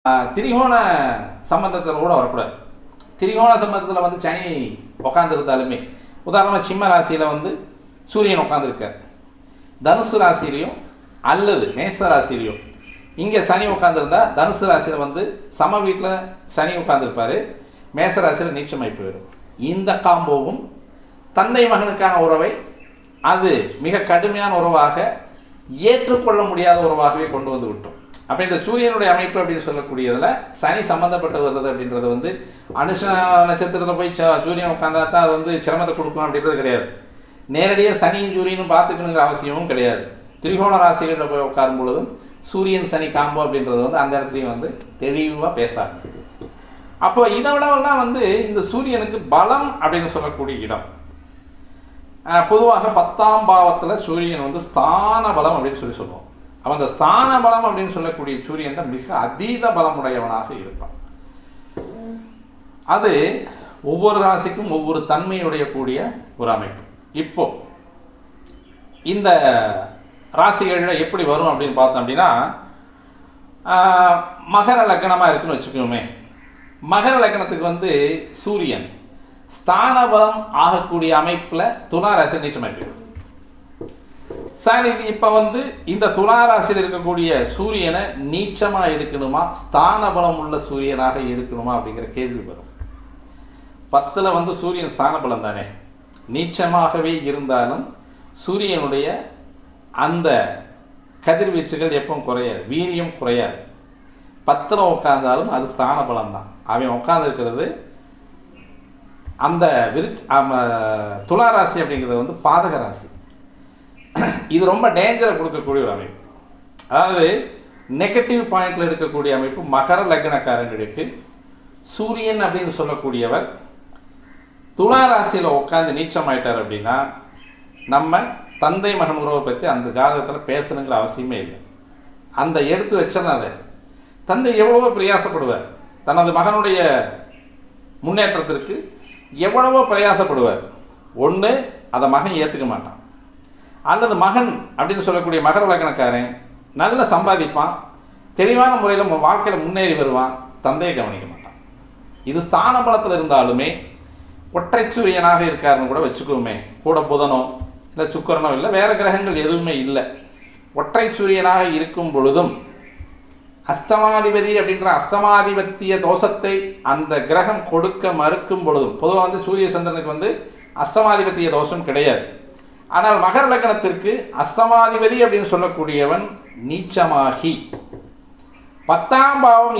திரிகோண சம்பந்தத்தில் கூட வரக்கூடாது. திரிகோண சம்பந்தத்தில் வந்து சனி உட்காந்துருந்தாலுமே, உதாரணமாக சிம்ம ராசியில் வந்து சூரியன் உட்காந்துருக்கார், தனுசு ராசிலையும் அல்லது மேச ராசிலையும் இங்கே சனி உட்காந்துருந்தா தனுசு ராசியில் வந்து சம வீட்டில் சனி உட்காந்துருப்பார், மேச ராசியில் நீச்சமாய் போயிடும். இந்த காம்போவும் தந்தை மகனுக்கான உறவை அது மிக கடுமையான உறவாக ஏற்றுக்கொள்ள முடியாத உறவாகவே கொண்டு வந்து விட்டோம். அப்போ இந்த சூரியனுடைய அமைப்பு அப்படின்னு சொல்லக்கூடியதில் சனி சம்மந்தப்பட்டு வருது அப்படின்றது வந்து அனுஷ நட்சத்திரத்தில் போய் சூரியன் உட்காந்தா தான் அது வந்து சிரமத்தை கொடுக்கும் அப்படின்றது கிடையாது. நேரடியாக சனியும் சூரியனும் பார்த்துக்கணுங்கிற அவசியமும் கிடையாது. திரிகோண ராசிகளில் போய் உட்காரும் பொழுதும் சூரியன் சனி காம்போ அப்படின்றது வந்து அந்த இடத்துலையும் வந்து தெளிவாக பேசாது. அப்போ இதை விடவெல்லாம் வந்து இந்த சூரியனுக்கு பலம் அப்படின்னு சொல்லக்கூடிய இடம் பொதுவாக 10ஆம் பாவத்தில் சூரியன் வந்து ஸ்தான பலம் அப்படின்னு சொல்லுவோம். அவன் அந்த ஸ்தான பலம் அப்படின்னு சொல்லக்கூடிய சூரியன் மிக அதீத பலமுடையவனாக இருப்பான். அது ஒவ்வொரு ராசிக்கும் ஒவ்வொரு தன்மையுடைய கூடிய ஒரு அமைப்பு. இப்போ இந்த ராசிகளில் எப்படி வரும் அப்படின்னு பார்த்தோம் அப்படின்னா, மகர லக்னமாக இருக்குன்னு வச்சுக்கோமே. மகர லக்னத்துக்கு வந்து சூரியன் ஸ்தான பலம் ஆகக்கூடிய அமைப்பில் துலா ராசி நீச்சமாயிட்டு சார். இது இப்போ வந்து இந்த துலா ராசியில் இருக்கக்கூடிய சூரியனை நீச்சமாக எடுக்கணுமா, ஸ்தான பலம் உள்ள சூரியனாக எடுக்கணுமா அப்படிங்கிற கேள்வி வரும். 10ல் வந்து சூரியன் ஸ்தான பலம் தானே, நீச்சமாகவே இருந்தாலும் சூரியனுடைய அந்த கதிர்வீச்சுகள் எப்பவும் குறையாது, வீரியம் குறையாது. 10ல் உட்கார்ந்தாலும் அது ஸ்தான பலம் தான். அவன் உட்கார்ந்துருக்கிறது அந்த துலா ராசி அப்படிங்கிறது வந்து பாதக ராசி. இது ரொம்ப டேஞ்சரை கொடுக்கக்கூடிய ஒரு அமைப்பு. அதாவது நெகட்டிவ் பாயிண்டில் எடுக்கக்கூடிய அமைப்பு மகர லக்னக்காரங்களுக்கு. சூரியன் அப்படின்னு சொல்லக்கூடியவர் துலா ராசியில் உட்காந்து நீச்சமாயிட்டார் அப்படின்னா நம்ம தந்தை மகன் உறவை பற்றி அந்த ஜாதகத்தில் பேசணுங்கிற அவசியமே இல்லை. அந்த எடுத்து வச்சனா அதை தந்தை எவ்வளவோ பிரயாசப்படுவார், தனது மகனுடைய முன்னேற்றத்திற்கு எவ்வளவோ பிரயாசப்படுவார். ஒன்று அதை மகன் ஏற்றுக்க மாட்டான், அல்லது மகன் அப்படின்னு சொல்லக்கூடிய மகர லக்னக்காரன் நல்ல சம்பாதிப்பான், தெளிவான முறையில் வாழ்க்கையில் முன்னேறி வருவான், தந்தையை கவனிக்க மாட்டான். இது ஸ்தான பலத்தில் இருந்தாலுமே ஒற்றை சூரியனாக இருக்காருன்னு கூட வச்சுக்கோமே, கூட புதனோ இல்லை சுக்கரனோ இல்லை வேறு கிரகங்கள் எதுவுமே இல்லை, ஒற்றை சூரியனாக இருக்கும் பொழுதும் அஷ்டமாதிபதி அப்படின்ற அஷ்டமாதிபத்திய தோஷத்தை அந்த கிரகம் கொடுக்க மறுக்கும் பொழுதும், பொதுவாக வந்து சூரிய சந்திரனுக்கு வந்து அஷ்டமாதிபத்திய தோஷம் கிடையாது. ஆனால் மகர லக்னத்திற்கு அஷ்டமாதிபதி அப்படின்னு சொல்லக்கூடியவன் நீச்சமாகி 10ஆம் பாவம்